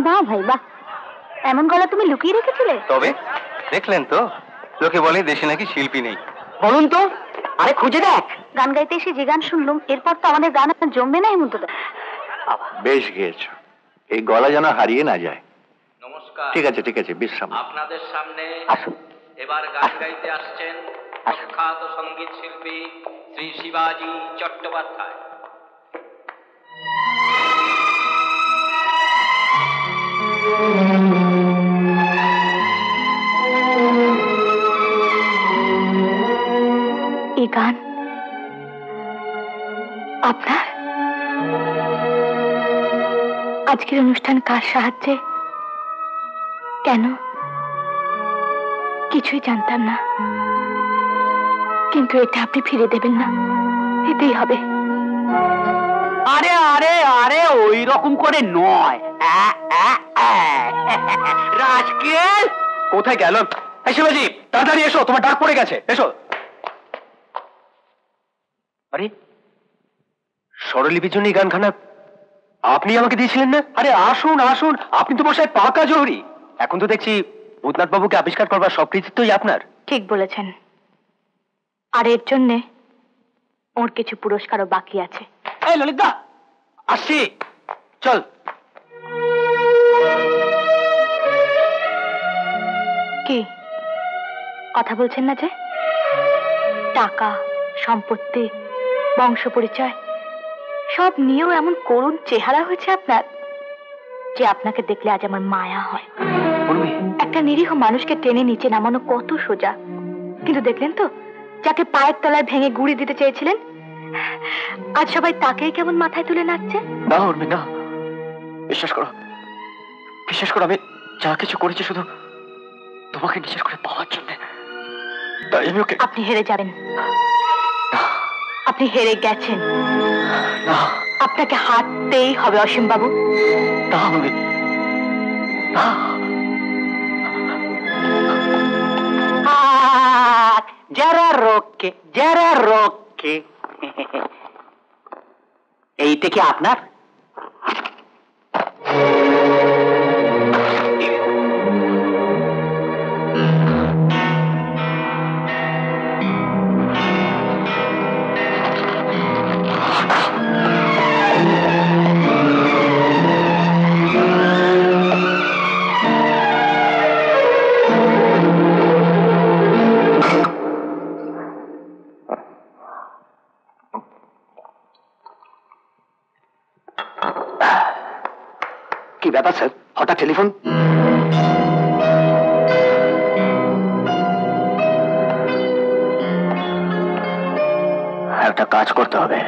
বাহ ভাই বাহ, এমন গলা তুমি লুকিয়ে রেখেছিলে? তবে দেখলেন তো, লোকে বলে দেশে নাকি শিল্পী নেই। বলুন তো, আরে খুঁজে দেখ। গান গাইতে এসে যে গান শুনলুম, এরপর তো আমাদের গান আর জমবে না হেমন্তদা। বেশ গেয়েছ, এই গলা যেন হারিয়ে না যায়। নমস্কার। ঠিক আছে ঠিক আছে, বিশ্রাম। আপনাদের সামনে আসুন। এবার গান গাইতে আসছেন প্রখ্যাত সঙ্গীত শিল্পী শ্রী শিবাজি চট্টোপাধ্যায়। এই গান আপনার? আজকের অনুষ্ঠান কার সাহায্যে, কেন, কিছুই জানতাম না, কিন্তু এটা আপনি ফিরে দেবেন না, এতেই হবে। আরে আরে আরে ওই রকম করে নয়। রাজকেল কোথায় গেল? শিবাজি তাড়াতাড়ি এসো, তোমার ডাক পড়ে গেছে, এসো। আরে স্বরলিপির জন্য এই গানখানা আপনি আমাকে দিয়েছিলেন না? আরে আসুন আসুন, আপনি তো মশাই পাকা জহরি। এখন তো দেখছি ভূতনাথ বাবুকে আবিষ্কার করবার সব কৃতিত্বই আপনার। ঠিক বলেছেন, আর এর জন্যে ওর কিছু পুরস্কারও বাকি আছে। এই ললিতা, আসছি, চল। কি কথা বলছেন না যে? টাকা, সম্পত্তি, বংশ পরিচয় সব নিয়েও এমন করুণ চেহারা হয়েছে আপনার, যে আপনাকে দেখলে আজ আমার মায়া হয়। একটা নিরীহ মানুষকে টেনে নিচে নামানো কত সোজা, কিন্তু দেখলেন তো, যাকে পায়ের তলায় ভেঙে গুঁড়ি দিতে চেয়েছিলেন, আজ সবাই তাকেই কেমন মাথায় তুলে নাচছে। না উর্মি না, বিশ্বাস করো, বিশ্বাস করো, আমি যা কিছু করেছি শুধু তোমাকে নিজের করে পাওয়ার জন্য। তাই আমি ওকে। আপনি হেরে যাবেন, আপনি হেরে গেছেন। না, আপনাকে হারতেই হবে অসীম বাবু। না উর্মি, না। যারা রোগকে এইটা কি আপনার? কি ব্যাপার স্যার, হঠাৎ টেলিফোন? একটা কাজ করতে হবে,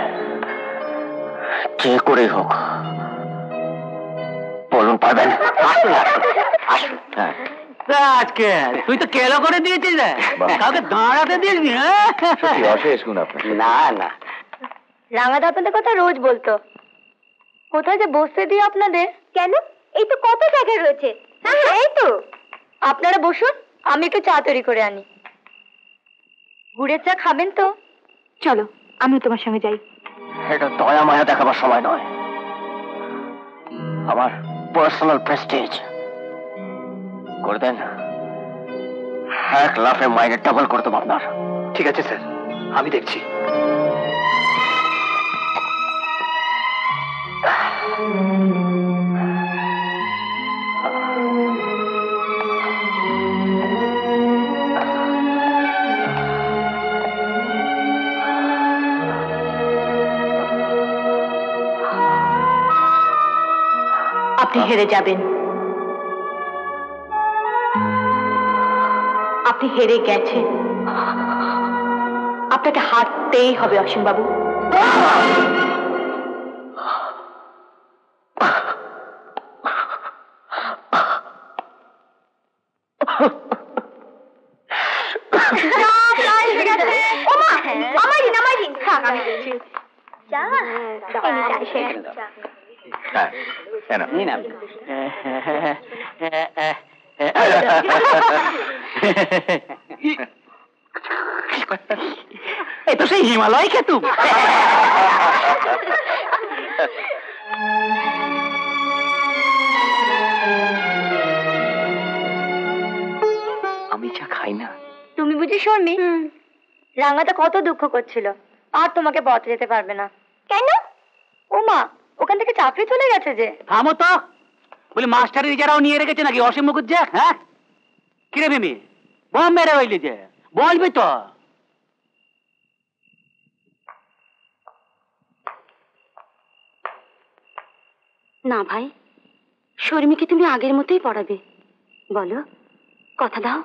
যে করেই হোক। বলুন পারবেন? আসুন আসুন আসুন। আজকেল তুই তো কেলো করে দিয়েছিস রে, কাউকে দাঁড়াতে দিসনি? অশেষ গুণ আপনার। না না, রাঙাদা আপনাদের কথা রোজ বলতো, কোথায় যে বসতে দিই আপনাদের। কেন, এই তো কত জায়গায় রয়েছে। এই তো, আপনারা বসুন, আমি একটু চা তৈরি করে আনি। গুড়ের চা খাবেন তো? চলো, আমি তোমার সঙ্গে যাই। এটা দয়া মায়া দেখাবার সময় নয়, আমার পার্সোনাল প্রেস্টিজ। করে দেন, 1 লাফে মাইনে ডাবল করে দেবো আপনার। ঠিক আছে স্যার, আমি দেখছি। আপনি হেরে যাবেন, আপনি হেরে গেছেন, আপনাকে হারতেই হবে অসীম বাবু। এ তো সেই হিমালয় খেতু। তাই না? তুমি বুঝি শর্মি? রাঙা তো কত দুঃখ করছিল, আর তোমাকে পথ যেতে পারবে না কেন? ও মা, ওখান থেকে চাকরি চলে গেছে যে। থামো তো, বলি মাস্টারের যারাও নিয়ে রেখেছে নাকি অসীম মুখুজ্জে? হ্যাঁ, কিরে মিমি, বম মেরে হইলি যে, বলবি তো। না ভাই, শর্মিকে তুমি আগের মতোই পড়াবে। বলো, কথা দাও।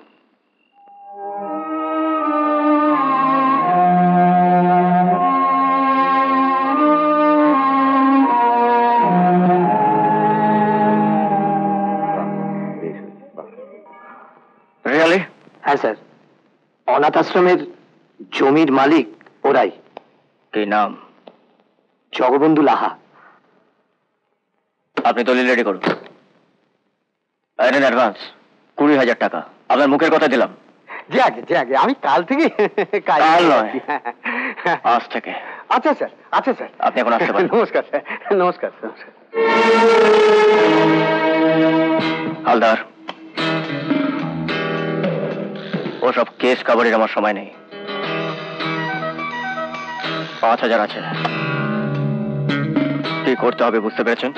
রিয়ালি? হ্যাঁ স্যার, অনাথ আশ্রমের জমির মালিক ওরাই। কি নাম? জগবন্ধু লাহা। আপনি দলিল রেডি করুন। অ্যাডভান্স 20,000 টাকা। আপনার মুখের কথা দিলাম। যে আগে আমি কাল থেকে কাল নয়, আজ থেকে। আচ্ছা স্যার, আচ্ছা স্যার, আপনি এখন আসতে পারেন। নমস্কার স্যার, নমস্কার নমস্কার। হালদার, ওসব কেস কাভারের আমার সময় নেই। 5,000 আছে। কি করতে হবে বুঝতে পেরেছেন?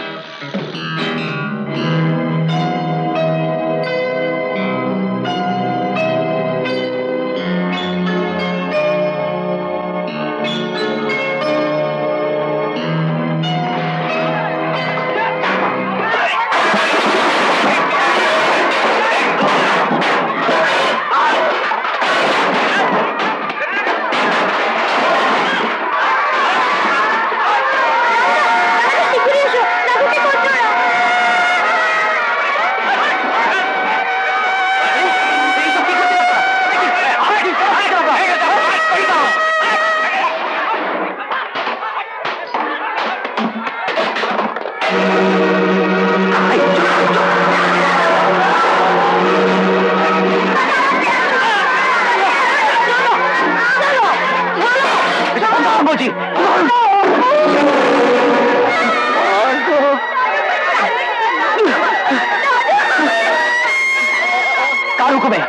কার হুকুমে?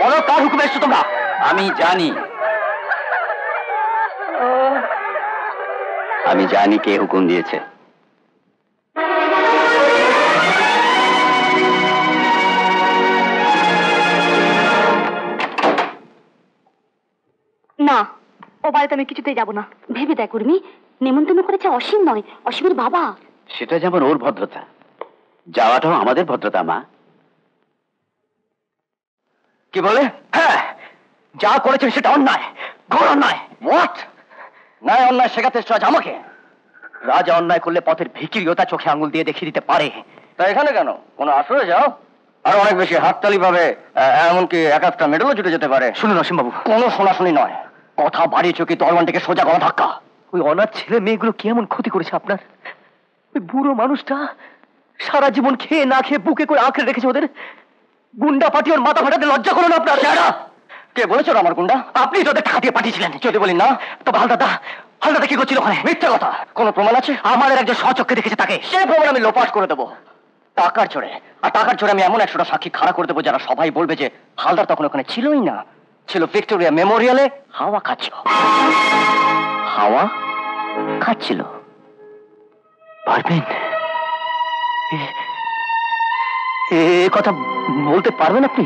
বলো, কার হুকুমে এসছো তোমরা? আমি জানি কে হুকুম দিয়েছে। না, ও বাড়িতে আমি কিছুতেই যাব না। ভেবে দেখ উর্মি, নেমন্তন্ন করেছে অসীম নয়, অসীমের বাবা। সেটা যেমন ওর ভদ্রতা, যাওয়াটাও আমাদের ভদ্রতা। মা কি বলে? হ্যাঁ, যা করেছেন সেটা অন্যায়, ঘোর অন্যায়। হোয়াট? ন্যায় অন্যায় শেখাতে এসছো আজ আমাকে? রাজা অন্যায় করলে পথের ভিখিরিও চোখে আঙুল দিয়ে দেখিয়ে দিতে পারে। তা এখানে কেন? কোনো আসরে যাও, আর অনেক বেশি হাততালি পাবে, এমনকি এক একটা মেডেলও জুটে যেতে পারে। শুনুন অসীম বাবু, কোনো শোনাশুনি নয়, কথা বাড়িয়ে চোখে দরবানটিকে সোজা করা ধাক্কা। ওই অনাথ ছেলে মেয়েগুলো কি এমন ক্ষতি করেছে আপনার? ওই বুড়ো মানুষটা সারা জীবন খেয়ে না খেয়ে বুকে করে আঁকড়ে রেখেছে ওদের। গুন্ডা পার্টি ওর মাথা ফাটাতে লজ্জা করুন আপনার। কে বলেছ আমার গুন্ডা? আপনি তোদের টাকা দিয়ে পাঠিয়েছিলেন। যদি বলি না, তবে হালদাদা কি করছিল ওখানে? মিথ্যে কথা। কোনো প্রমাণ আছে? আমাদের একজন সচক্ষে দেখেছে তাকে। সে প্রমাণ আমি লোপাট করে দেবো টাকার জোরে। আর টাকার জোরে আমি এমন 100টা সাক্ষী খাড়া করে দেবো যারা সবাই বলবে যে হালদার তখন ওখানে ছিলই না, ছিল ভিক্টোরিয়া মেমোরিয়ালে হাওয়া খাচ্ছিল। হাওয়া খাচ্ছিল। পারবেন? এ কথা বলতে পারবেন আপনি?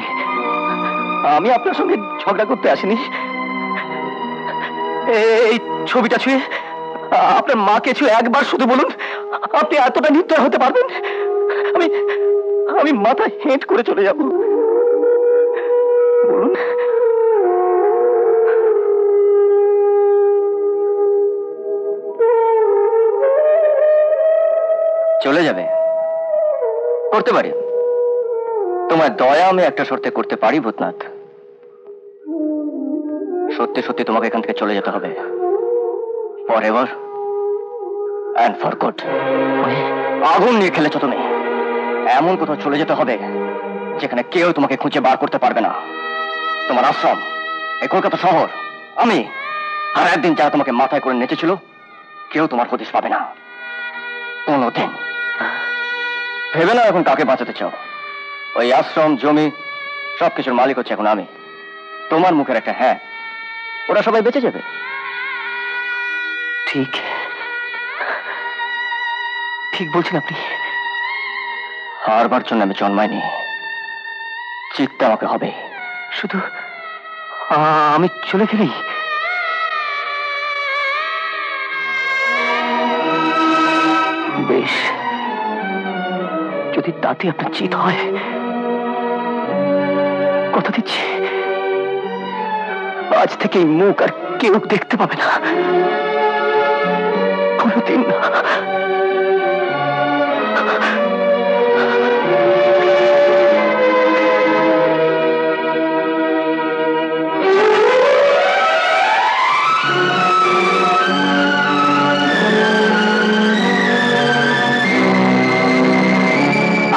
আমি আপনার সঙ্গে ঝগড়া করতে আসিনি। এই ছবিটা ছুঁয়ে আপনার মাকে ছুঁয়ে একবার শুধু বলুন, আপনি এতটা নির্দয় হতে পারবেন? আমি মাথা হেঁট করে চলে যাব। বলুন। চলে যাবে? করতে পারি। তোমার দয়া আমি একটা শর্তে করতে পারি ভূতনাথ। সত্যি সত্যি তোমাকে এখান থেকে চলে যেতে হবে, ফরএভার অ্যান্ড ফর গুড। আগুন নিয়ে খেলেছো তুমি, এমন কোথাও চলে যেতে হবে যেখানে কেউ তোমাকে খুঁজে বার করতে পারবে না। তোমার আশ্রম, এই কলকাতা শহর, আমি আর একদিন যারা তোমাকে মাথায় করে নেচেছিল, কেউ তোমার হদিশ পাবে না কোনোদিন। ভেবে না এখন কাকে বাঁচাতে চাও। ওই আশ্রম, জমি সবকিছুর মালিক হচ্ছে এখন আমি। তোমার মুখের একটা হ্যাঁ, ওরা সবাই বেঁচে যাবে। ঠিক ঠিক বলছেন আপনি। হারবার জন্য আমি জন্মাইনি, জিততে আমাকে হবে। শুধু আমি চলে গেলেই? বেশ, যদি তাতে আপনার জিত হয়, কথা দিচ্ছি আজ থেকে এই মুখ আর কেউ দেখতে পাবে না, কোনোদিন না।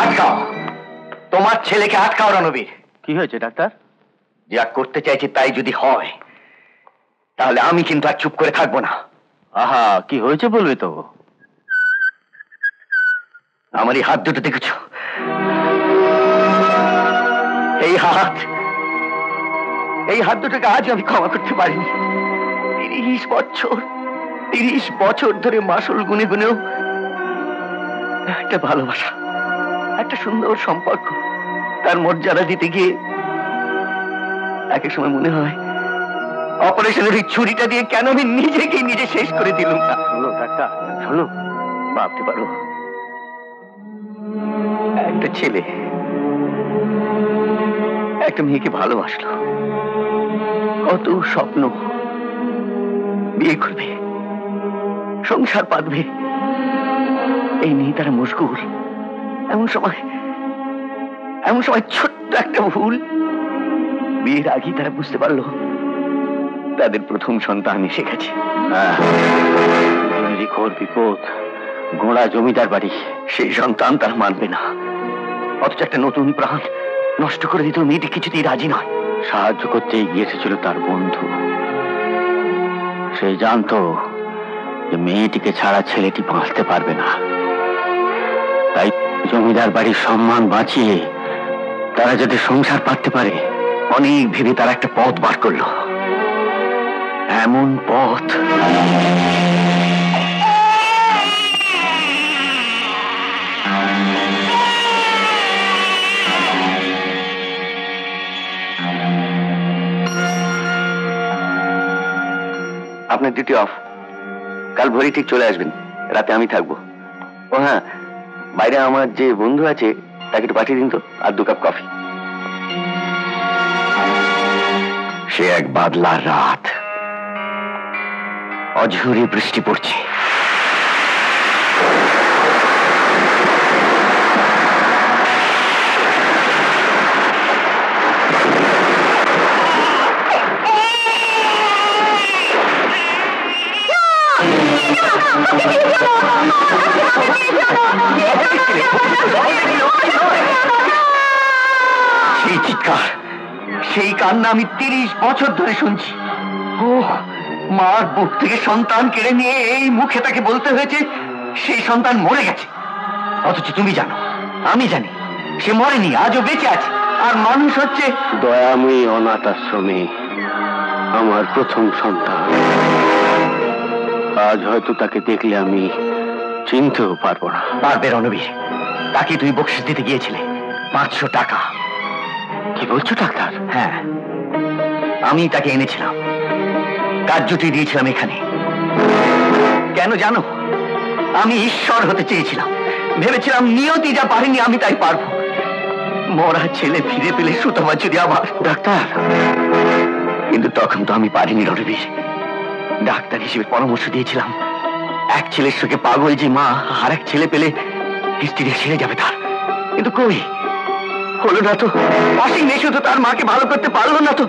আটকাও, তোমার ছেলেকে আটকাও রণবীর। কি হয়েছে ডাক্তার? যা করতে চাইছি তাই যদি হয়, তাহলে আমি কিন্তু আর চুপ করে থাকবো না। আহা, কি হয়েছে বলবে তো। আমার এই হাত দুটো দেখেছো? এই হাত দুটোকে আজ আমি ক্ষমা করতে পারিনি। 30 বছর ধরে মাসুল গুনে গুনেও একটা ভালোবাসা, একটা সুন্দর সম্পর্ক, তার মর্যাদা দিতে গিয়ে এক এক সময় মনে হয় অপারেশনের ওই ছুরিটা দিয়ে কেন আমি নিজে শেষ করে দিলাম না। শোনো ডাক্তার, শোনো, ভাবতে পারো একটা ছেলে একটা মেয়েকে ভালোবাসলো, কত স্বপ্ন, বিয়ে করবে, সংসার পাতবে, এই নিয়ে তারা মশগুল। এমন সময় ছোট্ট একটা ভুল, বিয়ের আগেই তারা বুঝতে পারলো তাদের প্রথম সন্তান এসে গেছে। ঘোর বিপদ, গোড়া জমিদার বাড়ি। সেই সন্তান তার মানবে না, অথচ একটা নতুন প্রাণ নষ্ট করে দিত মেয়েটি কিছুতেই রাজি নয়। সাহায্য করতেই গিয়েছিল তার বন্ধু। সে জানতো যে মেয়েটিকে ছাড়া ছেলেটি বাঁচতে পারবে না, তাই জমিদার বাড়ির সম্মান বাঁচিয়ে তারা যাতে সংসার পাততে পারে অনেক ভেবে তারা একটা পথ বার করলো। এমন পথ আপনার ডিউটি অফ, কাল ভোরে ঠিক চলে আসবেন, রাতে আমি থাকবো। ও হ্যাঁ, বাইরে আমার যে বন্ধু আছে তাকে একটু পাঠিয়ে দিন তো, আর 2 কাপ কফি। সে এক বাদলার রাত, অঝরে বৃষ্টি পড়ছে। সেই চিৎকার, সেই কান্না আমি 30 বছর ধরে শুনছি। ও মার বুক থেকে সন্তান কেড়ে নিয়ে এই মুখে তাকে বলতে হয়েছে সেই সন্তান মরে গেছে। অথচ তুমি জানো, আমি জানি সে মরেনি, আজও বেঁচে আছে, আর মানুষ হচ্ছে দয়াময়ী অনাথ আশ্রমে আমার প্রথম সন্তান। আজ হয়তো তাকে দেখলে আমি চিনতেও পারবো না। পারবে রণবীর, তাকে তুই বকশিশ দিতে গিয়েছিলে 500 টাকা। কি বলছো ডাক্তার? হ্যাঁ, আমি তাকে এনেছিলাম, কার্যটি দিয়েছিলাম এখানে। কেন জানো? আমি ঈশ্বর হতে চেয়েছিলাম, ভেবেছিলাম নিয়তি যা পারেনি আমি তাই পারবো। মরা ছেলে ফিরে পেলে সুতমা যদি আবার। ডাক্তার, কিন্তু তখন তো আমি পারিনি রণবীর। ডাক্তার হিসেবে পরামর্শ দিয়েছিলাম, এক ছেলের সঙ্গে পাগল যে মা আর এক ছেলে পেলে হিস্ট্রি সেরে যাবে তার, কিন্তু কই হলো না তো। অসীম এসে তো তার মাকে ভালো করতে পারলো না তো,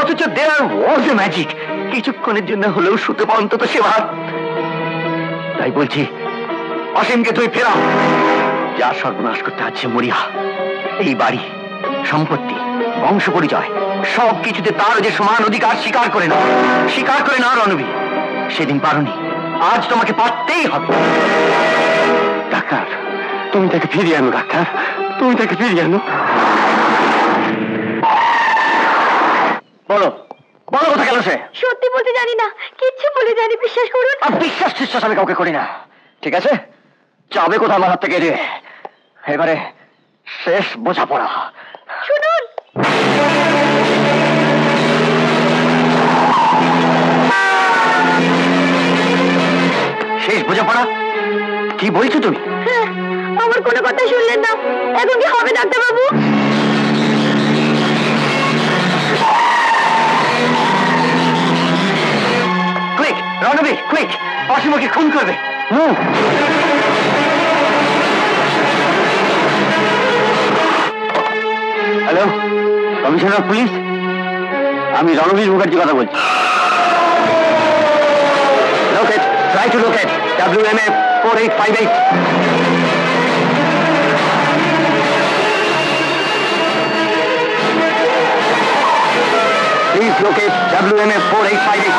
অথচ দেয়ার ওয়াজ এ ম্যাজিক। কিছুক্ষণের জন্য হলেও সুতপা অন্তত সেবা। তাই বলছি, অসীমকে তুই ফেরাও। যা সর্বনাশ করতে আছে মরিয়া, এই বাড়ি, সম্পত্তি, বংশ পরিচয় সব কিছুতে তার যে সমান অধিকার স্বীকার করে না রণবীর। সেদিন পারোনি, আজ তোমাকে পারতেই হবে। ডাক্তার, তুমি তাকে ফিরিয়ে আনো। ডাক্তার, তুমি তাকে ফিরিয়ে আনো। বলো বলো কোথায় গেল সে? সত্যি বলতে জানি না, কিচ্ছু বলে জানি, বিশ্বাস করুন। আর বিশ্বাস আমি কাউকে করি না, ঠিক আছে? যাবে কোথায় আমার হাত থেকে দিয়ে? এবারে শেষ বোঝাপড়া। শুনুন, শেষ বোঝাপড়া? কি বলছো তুমি? হ্যাঁ, আমার কোনো কথা শুনলেন না। এখন কি হবে ডাক্তারবাবু? Quick Ranbir, quick! অসীমকে খুন করবে। হ্যালো, কমিশনার পুলিশ, আমি রণবীর মুখার্জি কথা বলছি। Locate, try to locate WMA 4858। Please locate WMA 4858.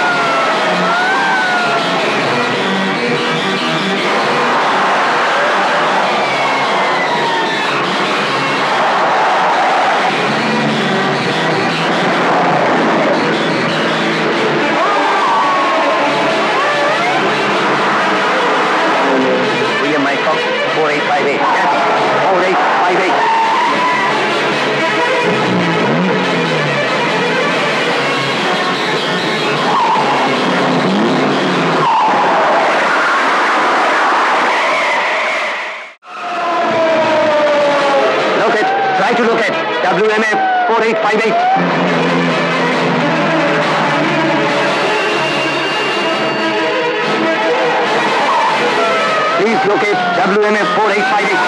William Mike Fox, 4858. Yes, 4858. Locate, try to locate WMA 4858. Please locate WMA 4858.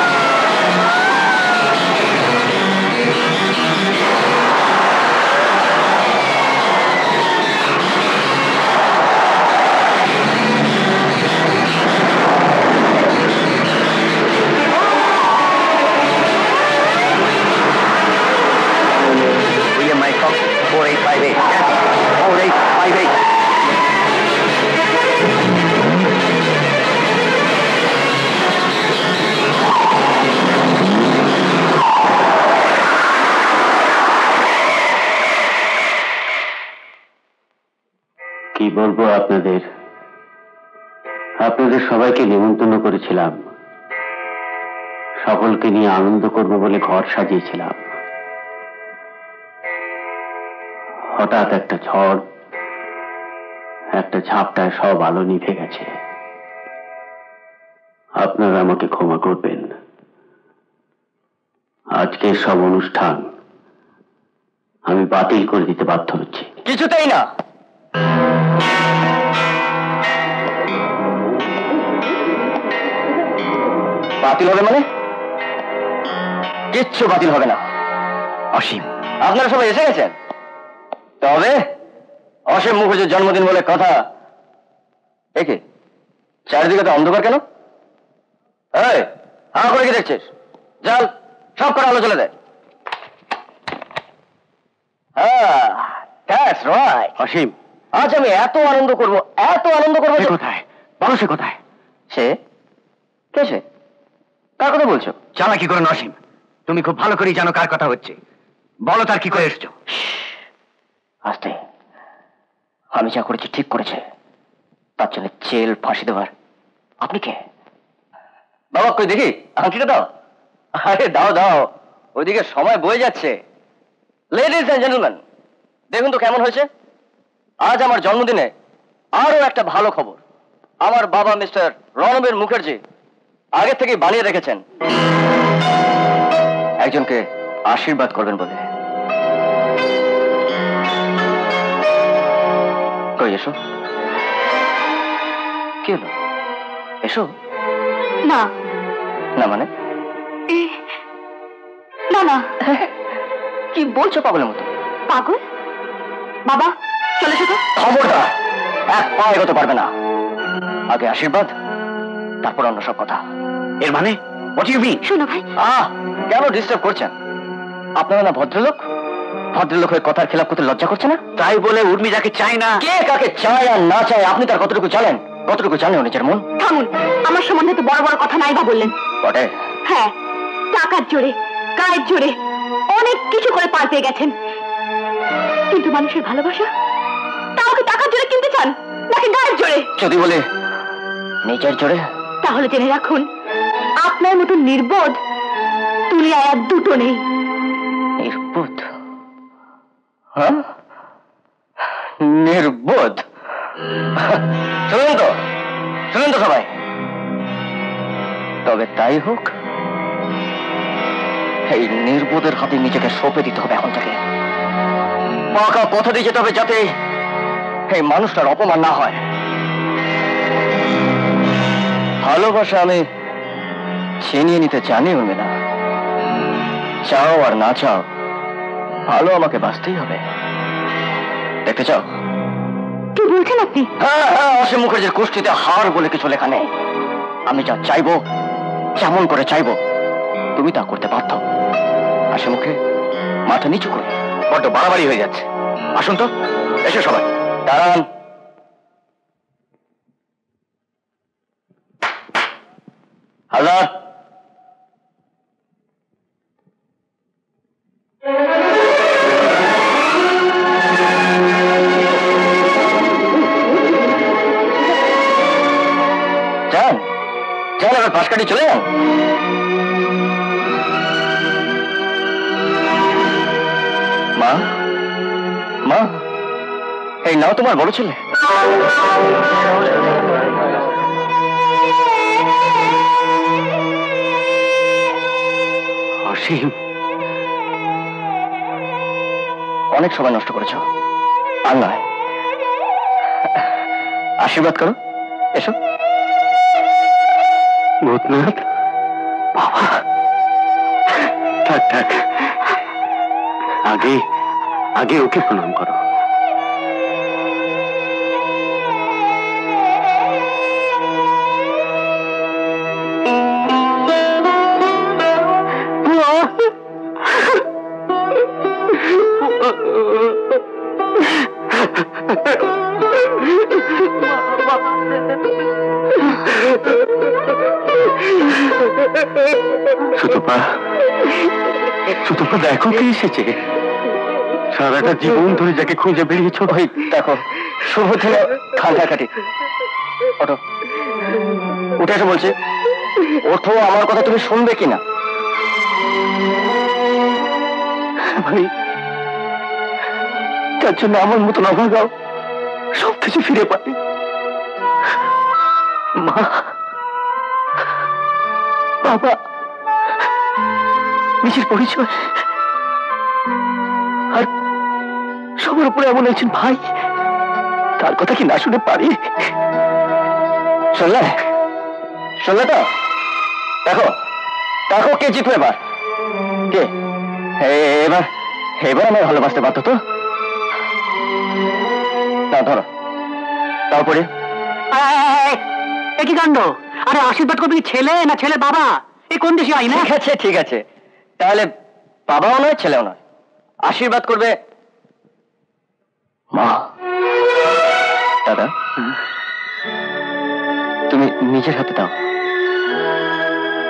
William Mike Fox, 4858. Yes, 4858. কি বলবো আপনাদের, আপনাদের সবাইকে নিমন্ত্রণ করেছিলাম, সকলকে নিয়ে আনন্দ করব বলে ঘর সাজিয়েছিলাম। হঠাৎ একটা ঝড়, একটা ঝাপটায় সব আলো নিভে গেছে। আপনারা আমাকে ক্ষমা করবেন। আজকের সব অনুষ্ঠান আমি বাতিল করে দিতে বাধ্য হচ্ছি। কিছুতেই না। বাতিল হবে মানে? কিচ্ছু বাতিল হবে না। অসীম, আপনারা সবাই এসে গেছেন? তবে অসীম মুখার্জির জন্মদিন বলে কথা। একে চারিদিকে তো অন্ধকার কেন? এই, হা করে কি দেখছিস? জাল সব করে আলো জ্বলে দেয়। That's right. অসীম, আজ আমি এত আনন্দ করব, এত আনন্দ করবো। সে কোথায়? বলো সে কোথায়? সে কে? সে কার কথা বলছো? চালাকি করো না অসীম, তুমি খুব ভালো করেই জানো কার কথা হচ্ছে। বলো তার কি করে এসছো। আস্তে, আমি যা করেছি ঠিক করেছে, তার জন্য জেল ফাঁসি দেওয়ার। আপনি কে? বাবা কই দেখি আংটিটা দাও। আরে দাও দাও, ওইদিকে সময় বয়ে যাচ্ছে। লেডিজ এন্ড জেন্টলম্যান, দেখুন তো কেমন হয়েছে। আজ আমার জন্মদিনে আরো একটা ভালো খবর। আমার বাবা মিস্টার রণবীর মুখার্জি আগে থেকে বানিয়ে রেখেছেন একজনকে আশীর্বাদ করবেন বলে। কই এসো। কি হলো? এসো। না না মানে? না না। কি বলছো পাগলের মতো? পাগল? বাবা চলে এসো তো। খবরদার, এক পা এগোতে পারবে না। আগে আশীর্বাদ, তারপর অন্য সব কথা। এর মানে what do you mean? শোনো ভাই, কেন ডিস্টার্ব করছেন? আপনারা না ভদ্রলোক? ভদ্রলোক হয়ে কথার খেলাপ করতে লজ্জা করছে না? তাই বলে উর্মি যাকে চাই না। কে কাকে চায় আর না চায় আপনি তার কতটুকু জানেন? কতটুকু জানেন নিজের মন? থামুন। আমার সম্বন্ধে তো বড় বড় কথা নাই বা বললেন। বটে। হ্যাঁ, টাকার জোরে, গায়ের জোরে অনেক কিছু করে পার পেয়ে গেছেন। কিন্তু মানুষের ভালোবাসা তাও কি টাকার জোরে কিনতে চান নাকি গায়ের জোরে? যদি বলে নিজের জোরে, তাহলে জেনে রাখুন আপনার মতো নির্বোধ দুনিয়ায় আর দুটো নেই। নির্বোধ? হ্যাঁ, নির্বোধ? শুনুন তো সবাই, তবে তাই হোক, এই নির্বোধের হাতে নিজেকে সঁপে দিতে হবে এখন থেকে। পাকা পথে দিয়ে যেতে হবে যাতে এই মানুষটার অপমান না হয়। ভালোবাসা আমি ছিনিয়ে নিতে জানি উর্মিলা। চাও আর না চাও, ভালো আমাকে বাঁচতেই হবে। দেখতে চাও? কি বলছেন আপনি? হ্যাঁ হ্যাঁ, অসীম মুখার্জির কুষ্টিতে হার বলে কিছু লেখা নেই। আমি যা চাইবো, যেমন করে চাইবো, তুমি তা করতে বাধ্য। হাসি মুখে মাথা নিচু করে। বড্ড বাড়াবাড়ি হয়ে যাচ্ছে। আসুন তো, এসো সবাই। দাঁড়ান। হালদার, যান যান, এবার পাশ কাটি চলে যান। মা, মা, এই নাও তোমার বড় ছেলে। অসীম, অনেক সময় নষ্ট করেছ, আর নয়। আশীর্বাদ করো, এসো। ভূতনাথ বাবা, থাক থাক, আগে আগে ওকে প্রণাম করো। সুতপা, সুতপা দেখো কে এসেছে। সারাটা জীবন ধরে যাকে খুঁজে বেরিয়েছ। ভাই দেখো, শুভ থেকে খাঁটি। ওঠো, উঠে এসো বলছি। ওঠো, আমার কথা তুমি শুনবে কিনা? ভাই, তার জন্য আমার মতন অভাগাও সবকিছু ফিরে পাবে। মা, বাবা, নিজের পরিচয়, আর সবার উপরে এমন একজন ভাই, তার কথা কি না শুনে পারি? শুনলে তো? দেখো দেখো কে জিতবে এবার। কে? এবার এবার আমি ভালোবাসতে পারতো তো। না ধরো, তারপরে কি কাণ্ড? আরে আশীর্বাদ করবে কি ছেলে না ছেলে বাবা? এই কোন দেশে আই না? ঠিক আছে, তাহলে বাবাও নয় ছেলেও নয়, আশীর্বাদ করবে মা। দাদা, তুমি নিজের হাতে দাও।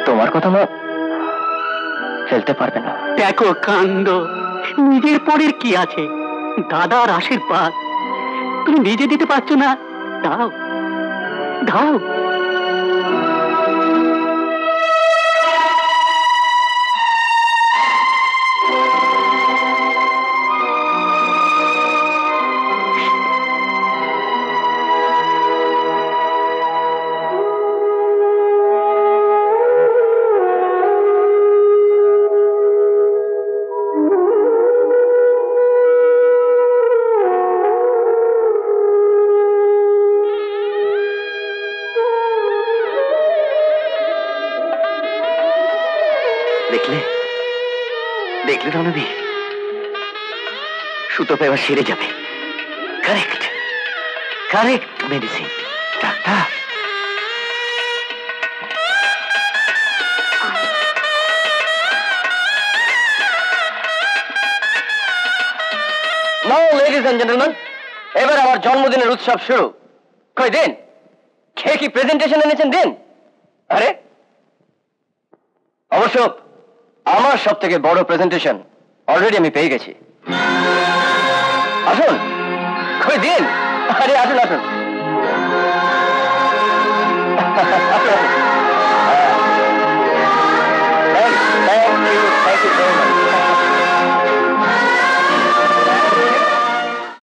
তোমার কথা মা ফেলতে পারবে না। দেখো কাণ্ড, নিজের পরের কি আছে? দাদার আশীর্বাদ তুমি নিজে দিতে পারছো না, দাও দাও। দেখলে রণবীর, সুতপা এবার সেরে যাবে। Correct medicine doctor. Now ladies and gentleman, এবার আমার জন্মদিনের উৎসব শুরু। কই দিন, খেয়ে কি প্রেজেন্টেশন এনেছেন দিন। আরে অবশ্য আমার সব থেকে বড় প্রেজেন্টেশন অলরেডি আমি পেয়ে গেছি। আসুন, কই দিন। আরে আসুন আসুন।